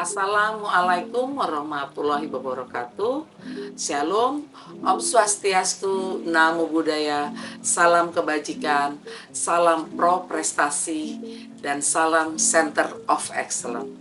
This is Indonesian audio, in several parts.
Assalamualaikum warahmatullahi wabarakatuh. Shalom, Om Swastiastu, Namo Buddhaya, salam kebajikan, salam pro prestasi, dan salam Center of Excellence.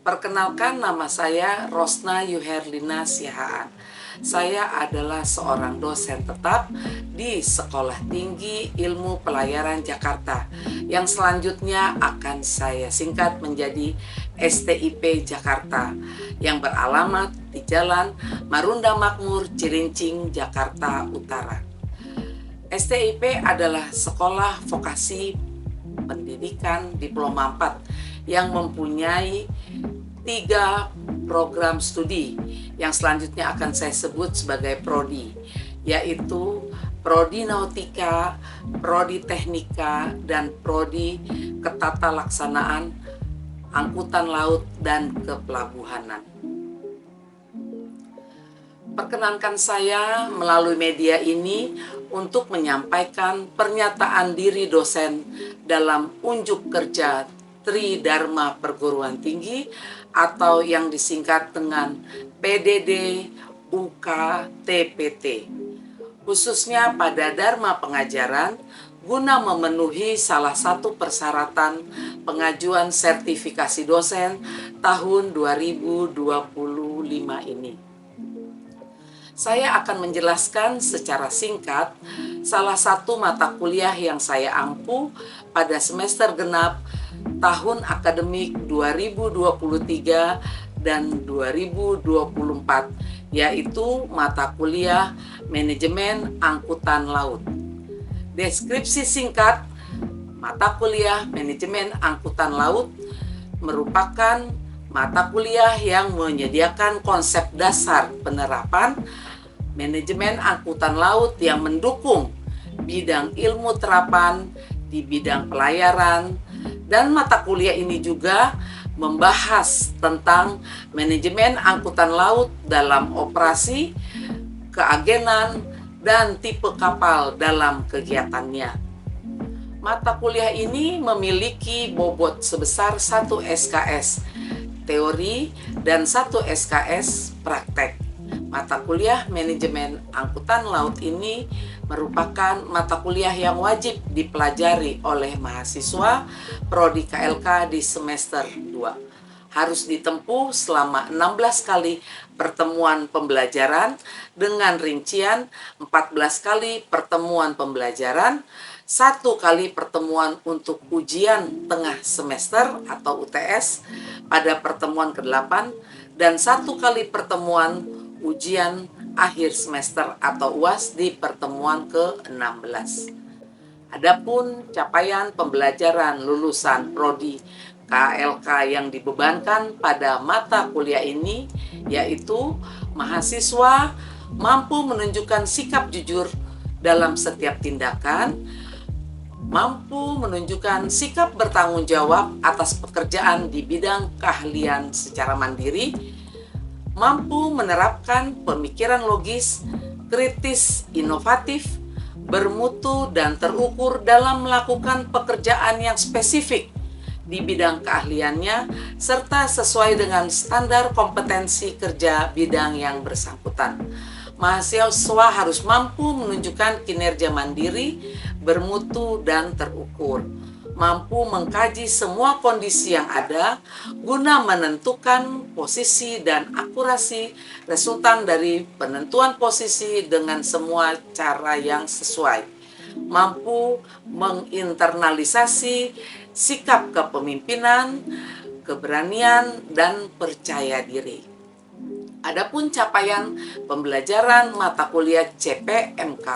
Perkenalkan, nama saya Rosna Yuherlina Sihaan. Saya adalah seorang dosen tetap di Sekolah Tinggi Ilmu Pelayaran Jakarta, yang selanjutnya akan saya singkat menjadi STIP Jakarta, yang beralamat di Jalan Marunda Makmur, Cilincing, Jakarta Utara. STIP adalah Sekolah Vokasi Pendidikan Diploma 4 yang mempunyai 3 program studi yang selanjutnya akan saya sebut sebagai prodi, yaitu Prodi Nautika, Prodi Teknika, dan Prodi Ketatalaksanaan Angkutan Laut dan Kepelabuhanan. Perkenankan saya melalui media ini untuk menyampaikan pernyataan diri dosen dalam unjuk kerja Tridharma Perguruan Tinggi atau yang disingkat dengan PDD UKTPT, khususnya pada Dharma Pengajaran, guna memenuhi salah satu persyaratan pengajuan sertifikasi dosen tahun 2025 ini. Saya akan menjelaskan secara singkat salah satu mata kuliah yang saya ampu pada semester genap tahun akademik 2023 dan 2024, yaitu mata kuliah Manajemen Angkutan Laut. Deskripsi singkat, mata kuliah Manajemen Angkutan Laut merupakan mata kuliah yang menyediakan konsep dasar penerapan manajemen angkutan laut yang mendukung bidang ilmu terapan di bidang pelayaran, dan mata kuliah ini juga membahas tentang manajemen angkutan laut dalam operasi, keagenan, dan tipe kapal dalam kegiatannya. Mata kuliah ini memiliki bobot sebesar 1 SKS teori dan 1 SKS praktek. Mata kuliah Manajemen Angkutan Laut ini merupakan mata kuliah yang wajib dipelajari oleh mahasiswa Prodi KLK di semester 2. Harus ditempuh selama 16 kali pertemuan pembelajaran dengan rincian 14 kali pertemuan pembelajaran, 1 kali pertemuan untuk ujian tengah semester atau UTS pada pertemuan ke-8, dan 1 kali pertemuan ujian akhir semester atau UAS di pertemuan ke-16. Adapun capaian pembelajaran lulusan Prodi KLK yang dibebankan pada mata kuliah ini, yaitu mahasiswa mampu menunjukkan sikap jujur dalam setiap tindakan, mampu menunjukkan sikap bertanggung jawab atas pekerjaan di bidang keahlian secara mandiri, mampu menerapkan pemikiran logis, kritis, inovatif, bermutu, dan terukur dalam melakukan pekerjaan yang spesifik di bidang keahliannya, serta sesuai dengan standar kompetensi kerja bidang yang bersangkutan. Mahasiswa harus mampu menunjukkan kinerja mandiri, bermutu, dan terukur, mampu mengkaji semua kondisi yang ada guna menentukan posisi dan akurasi resultan dari penentuan posisi dengan semua cara yang sesuai, mampu menginternalisasi sikap kepemimpinan, keberanian, dan percaya diri. Adapun capaian pembelajaran mata kuliah CPMK,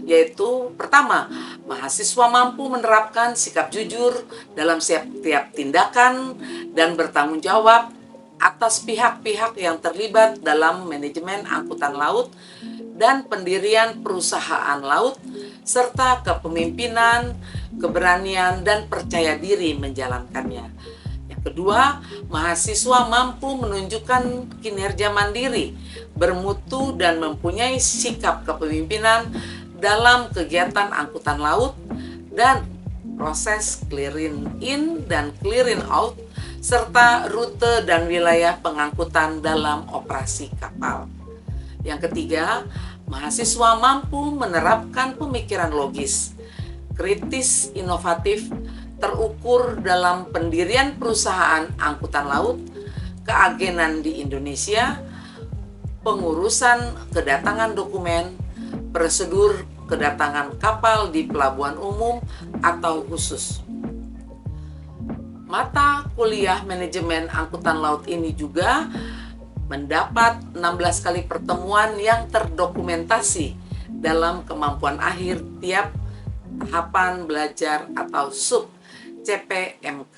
yaitu pertama, mahasiswa mampu menerapkan sikap jujur dalam setiap tindakan dan bertanggung jawab atas pihak-pihak yang terlibat dalam manajemen angkutan laut dan pendirian perusahaan laut, serta kepemimpinan, keberanian, dan percaya diri menjalankannya. Kedua, mahasiswa mampu menunjukkan kinerja mandiri, bermutu, dan mempunyai sikap kepemimpinan dalam kegiatan angkutan laut dan proses clearing in dan clearing out serta rute dan wilayah pengangkutan dalam operasi kapal. Yang ketiga, mahasiswa mampu menerapkan pemikiran logis, kritis, inovatif, terukur dalam pendirian perusahaan angkutan laut, keagenan di Indonesia, pengurusan kedatangan dokumen, prosedur kedatangan kapal di pelabuhan umum atau khusus. Mata kuliah manajemen angkutan laut ini juga mendapat 16 kali pertemuan yang terdokumentasi dalam kemampuan akhir tiap tahapan belajar atau sub CPMK.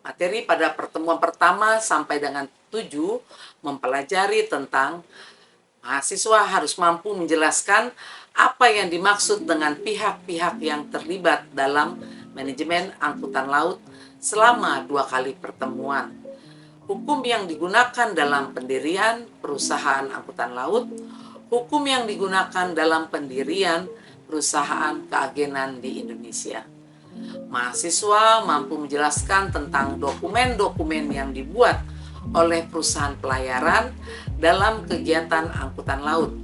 Materi pada pertemuan pertama sampai dengan 7 mempelajari tentang mahasiswa harus mampu menjelaskan apa yang dimaksud dengan pihak-pihak yang terlibat dalam manajemen angkutan laut selama 2 kali pertemuan. Hukum yang digunakan dalam pendirian perusahaan angkutan laut, hukum yang digunakan dalam pendirian perusahaan keagenan di Indonesia. Mahasiswa mampu menjelaskan tentang dokumen-dokumen yang dibuat oleh perusahaan pelayaran dalam kegiatan angkutan laut,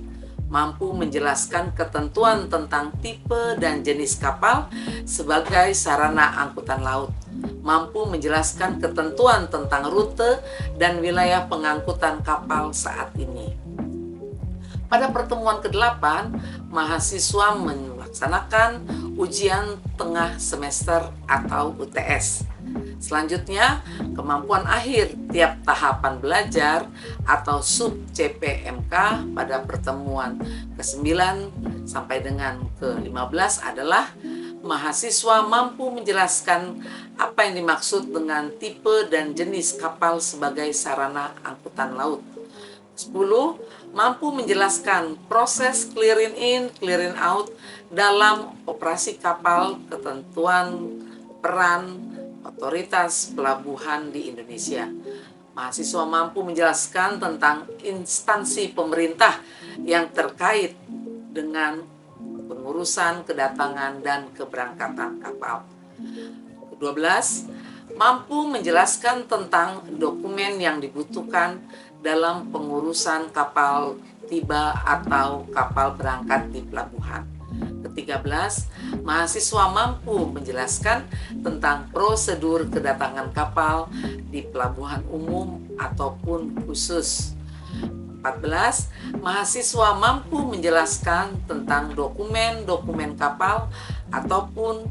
mampu menjelaskan ketentuan tentang tipe dan jenis kapal sebagai sarana angkutan laut, mampu menjelaskan ketentuan tentang rute dan wilayah pengangkutan kapal saat ini. Pada pertemuan ke-8, mahasiswa melaksanakan ujian tengah semester atau UTS. Selanjutnya, kemampuan akhir tiap tahapan belajar atau sub CPMK pada pertemuan ke-9 sampai dengan ke-15 adalah mahasiswa mampu menjelaskan apa yang dimaksud dengan tipe dan jenis kapal sebagai sarana angkutan laut. 10. Mampu menjelaskan proses clearing in, clearing out dalam operasi kapal, ketentuan peran otoritas pelabuhan di Indonesia. Mahasiswa mampu menjelaskan tentang instansi pemerintah yang terkait dengan pengurusan kedatangan dan keberangkatan kapal. 12. Mampu menjelaskan tentang dokumen yang dibutuhkan dalam pengurusan kapal tiba atau kapal berangkat di pelabuhan. Ke-13, mahasiswa mampu menjelaskan tentang prosedur kedatangan kapal di pelabuhan umum ataupun khusus. 14, mahasiswa mampu menjelaskan tentang dokumen-dokumen kapal ataupun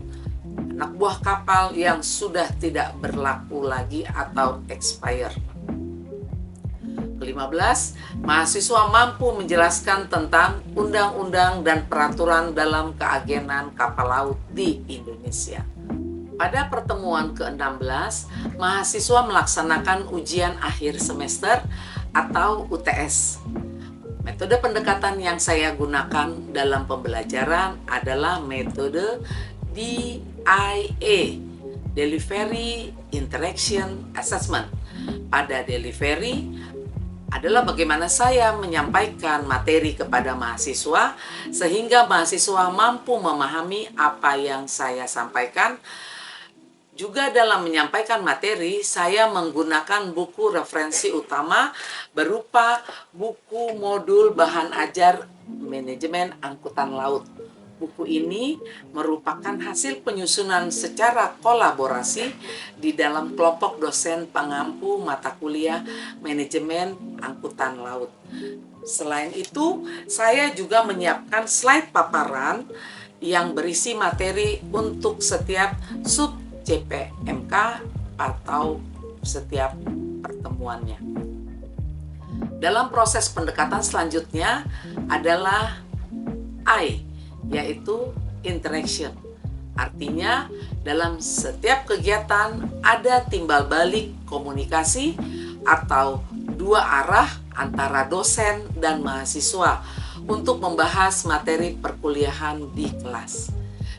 anak buah kapal yang sudah tidak berlaku lagi atau expired. Ke-15, mahasiswa mampu menjelaskan tentang undang-undang dan peraturan dalam keagenan kapal laut di Indonesia. Pada pertemuan ke-16, mahasiswa melaksanakan ujian akhir semester atau UTS. Metode pendekatan yang saya gunakan dalam pembelajaran adalah metode DIA, Delivery Interaction Assessment. Pada delivery adalah bagaimana saya menyampaikan materi kepada mahasiswa sehingga mahasiswa mampu memahami apa yang saya sampaikan. Juga dalam menyampaikan materi, saya menggunakan buku referensi utama berupa buku modul bahan ajar manajemen angkutan laut. Buku ini merupakan hasil penyusunan secara kolaborasi di dalam kelompok dosen pengampu mata kuliah manajemen angkutan laut. Selain itu, saya juga menyiapkan slide paparan yang berisi materi untuk setiap sub CPMK atau setiap pertemuannya. Dalam proses pendekatan selanjutnya adalah I, yaitu interaction. Artinya, dalam setiap kegiatan ada timbal balik komunikasi atau dua arah antara dosen dan mahasiswa untuk membahas materi perkuliahan di kelas.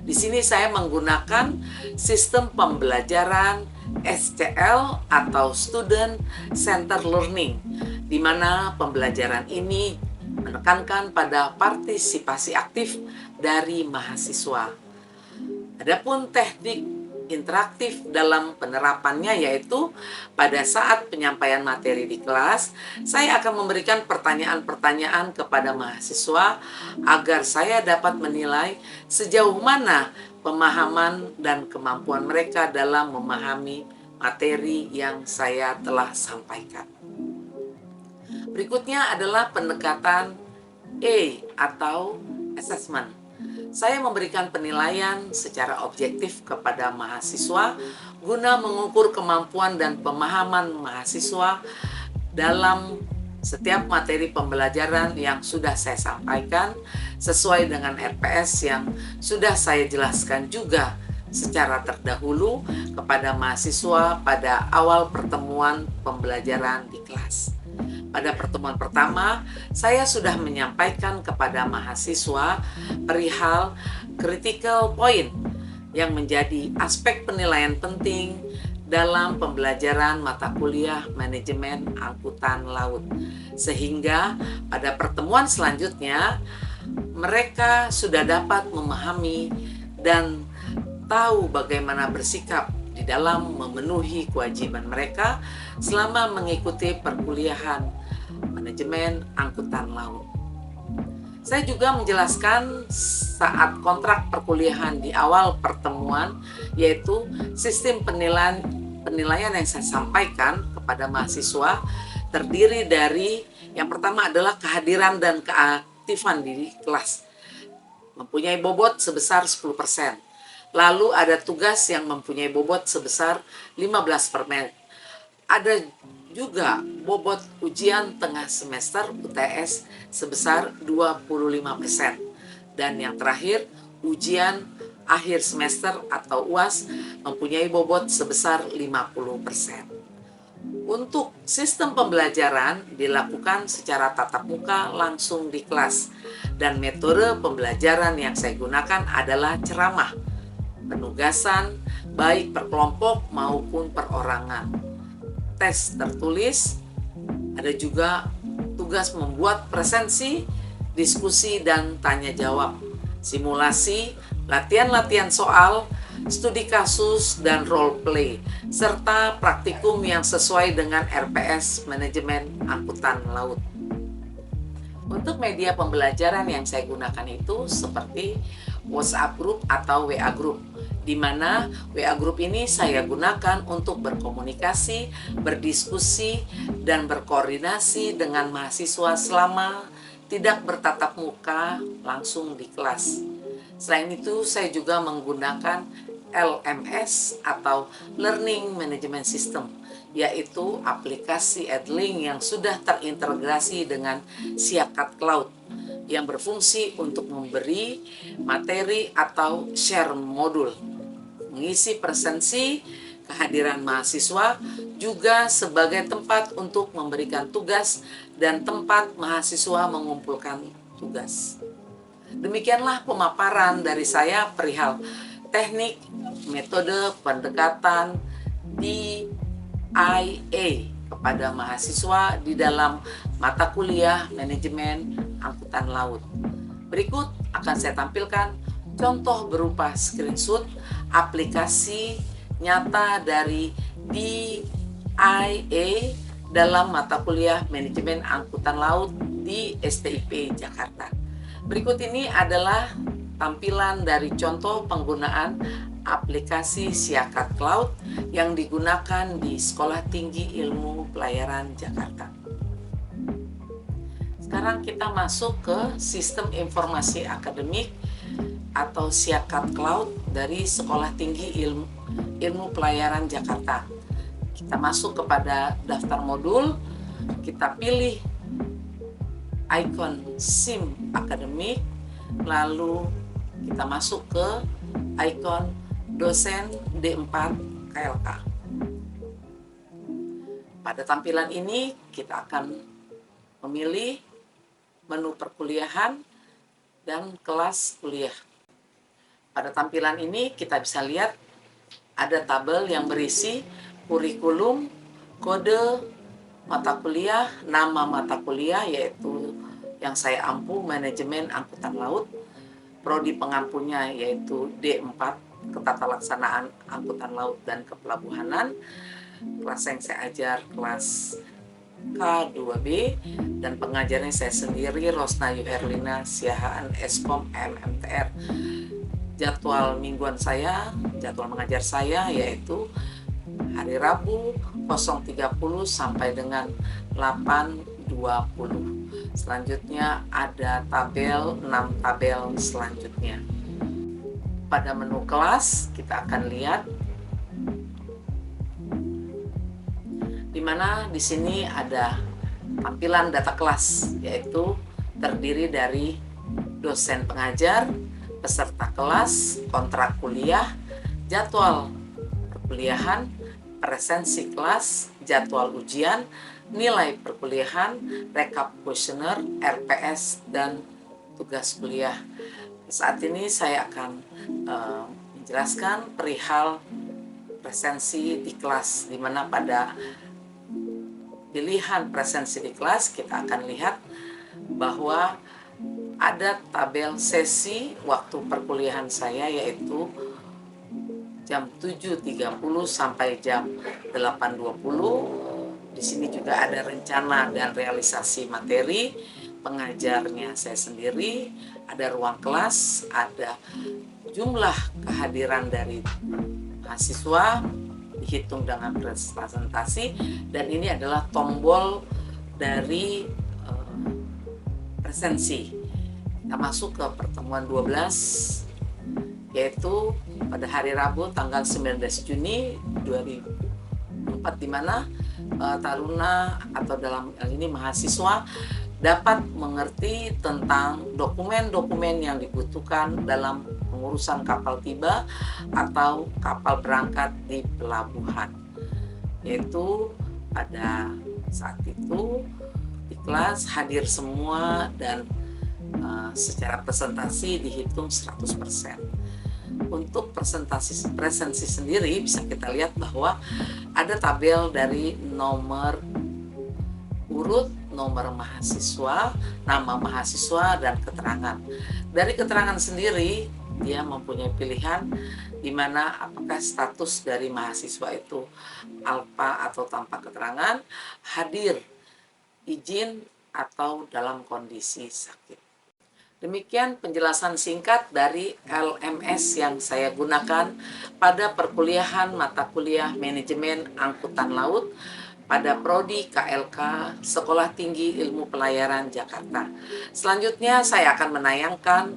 Di sini saya menggunakan sistem pembelajaran SCL atau Student Center Learning, di mana pembelajaran ini menekankan pada partisipasi aktif dari mahasiswa. Adapun teknik interaktif dalam penerapannya, yaitu pada saat penyampaian materi di kelas, saya akan memberikan pertanyaan-pertanyaan kepada mahasiswa agar saya dapat menilai sejauh mana pemahaman dan kemampuan mereka dalam memahami materi yang saya telah sampaikan. Berikutnya adalah pendekatan A atau assessment. Saya memberikan penilaian secara objektif kepada mahasiswa guna mengukur kemampuan dan pemahaman mahasiswa dalam setiap materi pembelajaran yang sudah saya sampaikan sesuai dengan RPS yang sudah saya jelaskan juga secara terdahulu kepada mahasiswa pada awal pertemuan pembelajaran di kelas. Pada pertemuan pertama, saya sudah menyampaikan kepada mahasiswa perihal critical point yang menjadi aspek penilaian penting dalam pembelajaran mata kuliah manajemen angkutan laut. Sehingga pada pertemuan selanjutnya, mereka sudah dapat memahami dan tahu bagaimana bersikap di dalam memenuhi kewajiban mereka selama mengikuti perkuliahan manajemen angkutan laut. Saya juga menjelaskan saat kontrak perkuliahan di awal pertemuan, yaitu sistem penilaian yang saya sampaikan kepada mahasiswa terdiri dari yang pertama adalah kehadiran dan keaktifan di kelas, mempunyai bobot sebesar 10%. Lalu ada tugas yang mempunyai bobot sebesar 15%. Ada juga bobot ujian tengah semester UTS sebesar 25%. Dan yang terakhir, ujian akhir semester atau UAS mempunyai bobot sebesar 50%. Untuk sistem pembelajaran dilakukan secara tatap muka langsung di kelas. Dan metode pembelajaran yang saya gunakan adalah ceramah, penugasan baik per kelompok maupun perorangan, tes tertulis, ada juga tugas membuat presensi, diskusi dan tanya jawab, simulasi, latihan-latihan soal, studi kasus dan role play, serta praktikum yang sesuai dengan RPS manajemen angkutan laut. Untuk media pembelajaran yang saya gunakan itu seperti WhatsApp group atau WA group, di mana WA group ini saya gunakan untuk berkomunikasi, berdiskusi, dan berkoordinasi dengan mahasiswa selama tidak bertatap muka langsung di kelas. Selain itu, saya juga menggunakan LMS atau Learning Management System, yaitu aplikasi Edlink yang sudah terintegrasi dengan Siakat Cloud yang berfungsi untuk memberi materi atau share modul, mengisi presensi, kehadiran mahasiswa, juga sebagai tempat untuk memberikan tugas dan tempat mahasiswa mengumpulkan tugas. Demikianlah pemaparan dari saya perihal teknik, metode pendekatan DIA kepada mahasiswa di dalam mata kuliah manajemen angkutan laut. Berikut akan saya tampilkan contoh berupa screenshot aplikasi nyata dari DIA dalam mata kuliah manajemen angkutan laut di STIP Jakarta. Berikut ini adalah tampilan dari contoh penggunaan aplikasi Siakat Cloud yang digunakan di Sekolah Tinggi Ilmu Pelayaran Jakarta. Sekarang kita masuk ke sistem informasi akademik atau Siakat Cloud dari Sekolah Tinggi Ilmu Pelayaran Jakarta. Kita masuk kepada daftar modul, kita pilih icon SIM akademik, lalu kita masuk ke icon dosen D4 KLK. Pada tampilan ini kita akan memilih menu perkuliahan dan kelas kuliah. Pada tampilan ini kita bisa lihat ada tabel yang berisi kurikulum, kode mata kuliah, nama mata kuliah yaitu yang saya ampu manajemen angkutan laut, prodi pengampunya yaitu D4 Ketatalaksanaan Angkutan Laut dan Kepelabuhanan. Kelas yang saya ajar kelas K2B, dan pengajarnya saya sendiri, Rosna Yuherlina Siahaan, Eskom MMTR. Jadwal mingguan saya, jadwal mengajar saya yaitu hari Rabu 0.30 sampai dengan 8.20. Selanjutnya ada tabel, 6 tabel selanjutnya. Pada menu kelas kita akan lihat di mana di sini ada tampilan data kelas, yaitu terdiri dari dosen pengajar, peserta kelas, kontrak kuliah, jadwal perkuliahan, presensi kelas, jadwal ujian, nilai perkuliahan, rekap kuesioner, RPS, dan tugas kuliah. Saat ini saya akan menjelaskan perihal presensi di kelas, di mana pada pilihan presensi di kelas kita akan lihat bahwa ada tabel sesi waktu perkuliahan saya, yaitu jam 7.30 sampai jam 8.20. Di sini juga ada rencana dan realisasi materi, pengajarnya saya sendiri, ada ruang kelas, ada jumlah kehadiran dari mahasiswa dihitung dengan presentasi, dan ini adalah tombol dari presensi. Kita masuk ke pertemuan 12, yaitu pada hari Rabu tanggal 19 Juni 2004, di mana taruna atau dalam hal ini mahasiswa dapat mengerti tentang dokumen-dokumen yang dibutuhkan dalam pengurusan kapal tiba atau kapal berangkat di pelabuhan. Yaitu pada saat itu di kelas hadir semua, dan secara presentasi dihitung 100%. Untuk presensi sendiri bisa kita lihat bahwa ada tabel dari nomor urut, nomor mahasiswa, nama mahasiswa, dan keterangan. Dari keterangan sendiri dia mempunyai pilihan di mana apakah status dari mahasiswa itu alfa atau tanpa keterangan, hadir, izin, atau dalam kondisi sakit. Demikian penjelasan singkat dari LMS yang saya gunakan pada perkuliahan mata kuliah Manajemen Angkutan Laut pada Prodi KLK Sekolah Tinggi Ilmu Pelayaran Jakarta. Selanjutnya saya akan menayangkan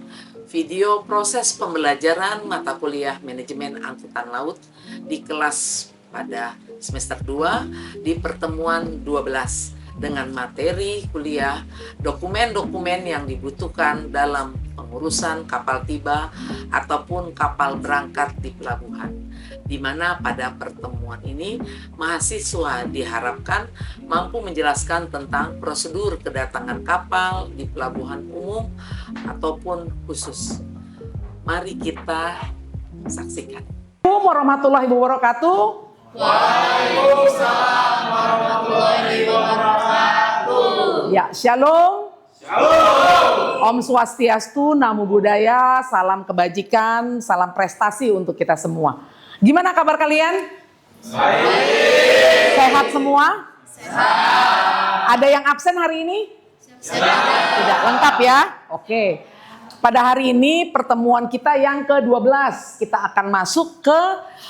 video proses pembelajaran mata kuliah Manajemen Angkutan Laut di kelas pada semester 2 di pertemuan 12 dengan materi kuliah, dokumen-dokumen yang dibutuhkan dalam pengurusan kapal tiba ataupun kapal berangkat di pelabuhan, di mana pada pertemuan ini mahasiswa diharapkan mampu menjelaskan tentang prosedur kedatangan kapal di pelabuhan umum ataupun khusus. Mari kita saksikan. Assalamualaikum warahmatullahi wabarakatuh. Waalaikumsalam warahmatullahi wabarakatuh. Ya, shalom. Shalom. Om Swastiastu, Namo Buddhaya, salam kebajikan, salam prestasi untuk kita semua. Gimana kabar kalian? Baik. Sehat semua? Sehat. Ada yang absen hari ini? Tidak, lengkap ya? Oke. Pada hari ini pertemuan kita yang ke-12, kita akan masuk ke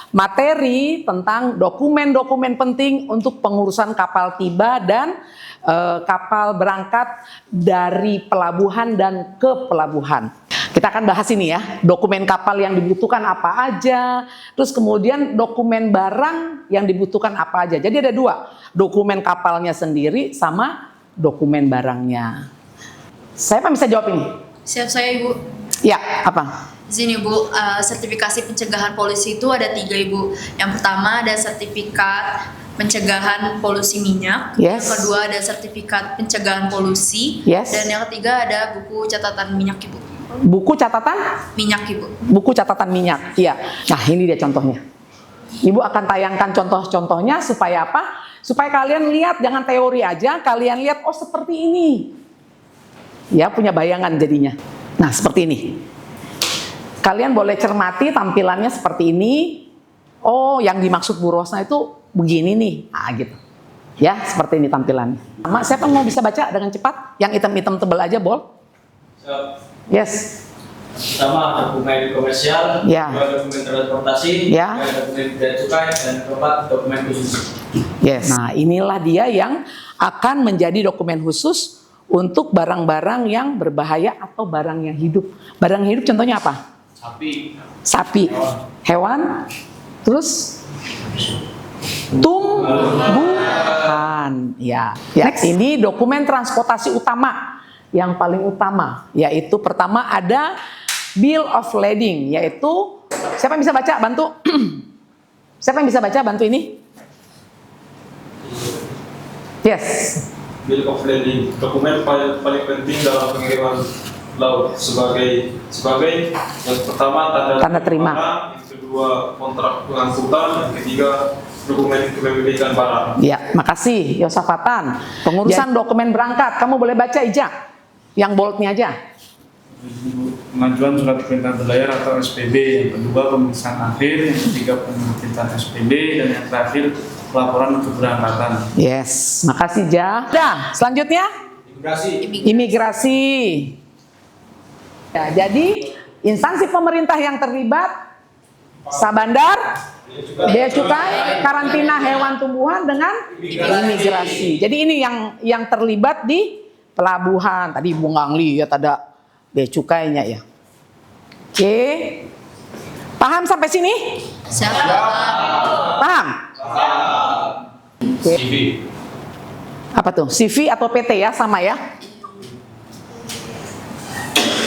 materi tentang dokumen-dokumen penting untuk pengurusan kapal tiba dan kapal berangkat dari pelabuhan dan ke pelabuhan. Kita akan bahas ini ya, dokumen kapal yang dibutuhkan apa aja, terus kemudian dokumen barang yang dibutuhkan apa aja. Jadi ada dua, dokumen kapalnya sendiri sama dokumen barangnya. Saya bisa jawab ini? Siap saya Ibu. Ya, apa? Di sini Bu, sertifikasi pencegahan polusi itu ada 3 Ibu. Yang pertama ada sertifikat pencegahan polusi minyak. Yes. Yang kedua ada sertifikat pencegahan polusi. Yes. Dan yang ketiga ada buku catatan minyak Ibu. Buku catatan? Minyak Ibu. Buku catatan minyak, iya. Nah ini dia contohnya. Ibu akan tayangkan contoh-contohnya supaya apa? Supaya kalian lihat, jangan teori aja, kalian lihat, oh seperti ini. Ya, punya bayangan jadinya. Nah, seperti ini. Kalian boleh cermati tampilannya seperti ini. Oh, yang dimaksud Bu Rosna itu begini nih. Ah, gitu. Ya, seperti ini tampilannya. Siapa mau bisa baca dengan cepat? Yang hitam-hitam tebal aja, Bol. Yes. Pertama, dokumen komersial, Ya. kedua dokumen transportasi, Ya. ketiga dokumen bea cukai, dan keempat dokumen khusus. Yes. Nah, inilah dia yang akan menjadi dokumen khusus untuk barang-barang yang berbahaya atau barang yang hidup. Barang yang hidup contohnya apa? Sapi, hewan, terus tumbuhan. Ya. Next, ini dokumen transportasi utama yang paling utama, yaitu pertama ada Bill of Lading, yaitu siapa yang bisa baca? Bantu. Siapa yang bisa baca? Bantu ini. Yes. Bill of Lading, dokumen paling penting dalam pengiriman laut sebagai yang pertama Tanda terima. yang kedua kontrak pengangkutan, yang ketiga dokumen kepemilikan barang. Ya, makasih Yosafatan. Pengurusan dokumen berangkat, kamu boleh baca Ija. Yang boldnya aja. Pengajuan surat perintah berlayar atau SPB, yang kedua pemeriksaan akhir, yang ketiga penerbitan SPB, dan yang terakhir pelaporan keberangkatan. Yes, makasih Ja. Dah, selanjutnya imigrasi. Ya, jadi instansi pemerintah yang terlibat Sabandar, bea cukai, karantina hewan tumbuhan dengan imigrasi. Jadi ini yang terlibat di pelabuhan. Tadi Bung Angli ya ada bea cukainya ya. Oke. Paham sampai sini? Siapa? Paham? Oke. Apa tuh? CV atau PT ya, sama ya?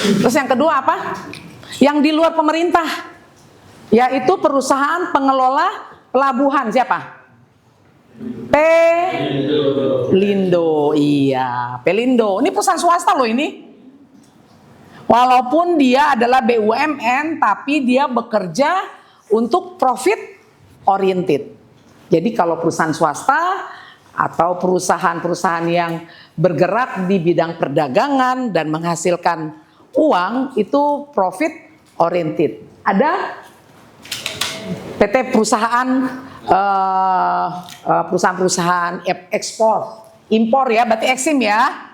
Terus yang kedua apa? Yang di luar pemerintah, yaitu perusahaan pengelola pelabuhan. Siapa? Pelindo. Iya, Pelindo. Ini perusahaan swasta loh ini. Walaupun dia adalah BUMN, tapi dia bekerja untuk profit oriented. Jadi kalau perusahaan swasta atau perusahaan-perusahaan yang bergerak di bidang perdagangan dan menghasilkan uang itu profit oriented. Ada PT perusahaan ekspor, impor ya, berarti eksim ya.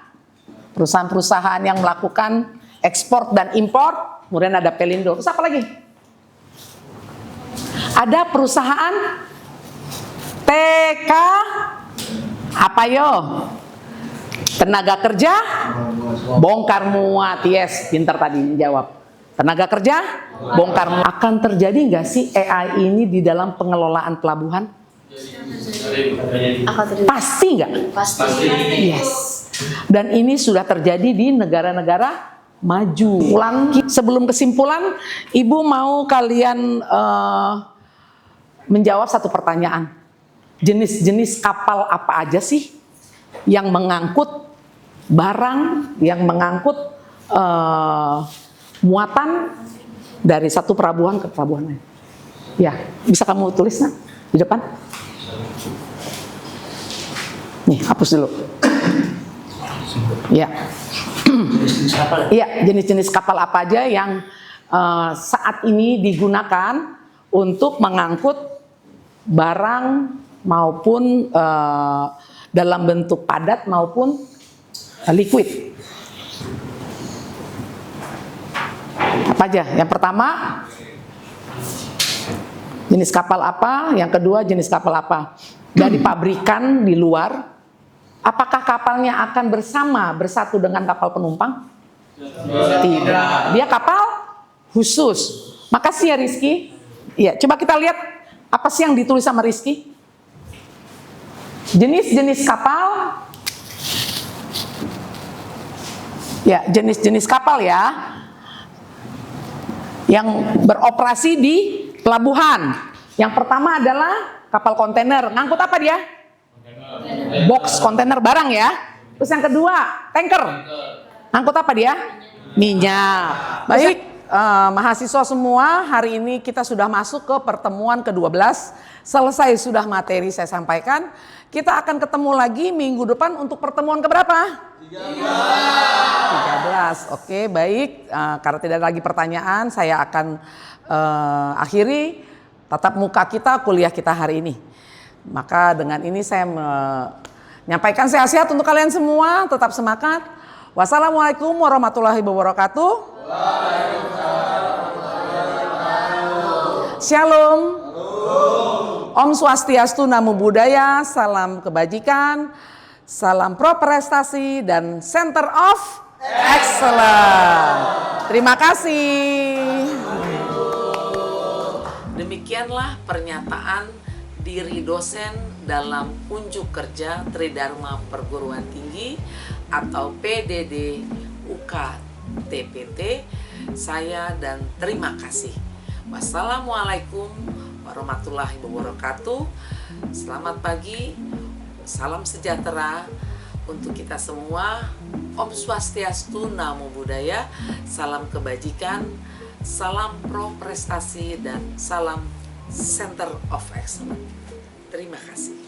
Perusahaan-perusahaan yang melakukan ekspor dan impor, kemudian ada Pelindo. Terus apa lagi? Ada perusahaan TK apa yo? Tenaga kerja bongkar muat. Yes, pintar tadi menjawab. Tenaga kerja bongkar muat. Akan terjadi nggak sih AI ini di dalam pengelolaan pelabuhan? Pasti nggak? Pasti. Yes. Dan ini sudah terjadi di negara-negara maju. Sebelum kesimpulan, Ibu mau kalian menjawab satu pertanyaan. Jenis-jenis kapal apa aja sih yang mengangkut barang, yang mengangkut muatan dari satu pelabuhan ke pelabuhan lain? Ya, bisa kamu tulis nah, di depan. Nih, hapus dulu. Ya. Iya, jenis-jenis kapal apa aja yang saat ini digunakan untuk mengangkut barang maupun dalam bentuk padat maupun liquid. Apa aja? Yang pertama, jenis kapal apa? Yang kedua, jenis kapal apa? Dari pabrikan di luar. Apakah kapalnya akan bersatu dengan kapal penumpang? Tidak. Dia kapal khusus. Makasih ya Rizky. Iya, coba kita lihat apa sih yang ditulis sama Rizky. Jenis-jenis kapal. Ya, jenis-jenis kapal ya. Yang beroperasi di pelabuhan. Yang pertama adalah kapal kontainer. Ngangkut apa dia? Box kontainer barang ya. Terus yang kedua, tanker. Ngangkut apa dia? Minyak. Baik. mahasiswa semua, hari ini kita sudah masuk ke pertemuan ke-12. Selesai sudah materi saya sampaikan. Kita akan ketemu lagi minggu depan untuk pertemuan keberapa? 13. Oke, baik. Karena tidak ada lagi pertanyaan, saya akan akhiri tatap muka kita, kuliah kita hari ini. Maka dengan ini saya menyampaikan sehat-sehat untuk kalian semua, tetap semangat. Wassalamualaikum warahmatullahi wabarakatuh. Shalom. Om Swastiastu, Namo Buddhaya, salam kebajikan, salam pro prestasi dan Center of Excellence. Terima kasih. Demikianlah pernyataan diri dosen dalam unjuk kerja Tridharma Perguruan Tinggi atau PDD UK TPT. Saya dan terima kasih. Wassalamualaikum warahmatullahi wabarakatuh. Selamat pagi, salam sejahtera untuk kita semua. Om Swastiastu, Namo Buddhaya, salam kebajikan, salam pro prestasi dan salam Center of Excellence. Terima kasih.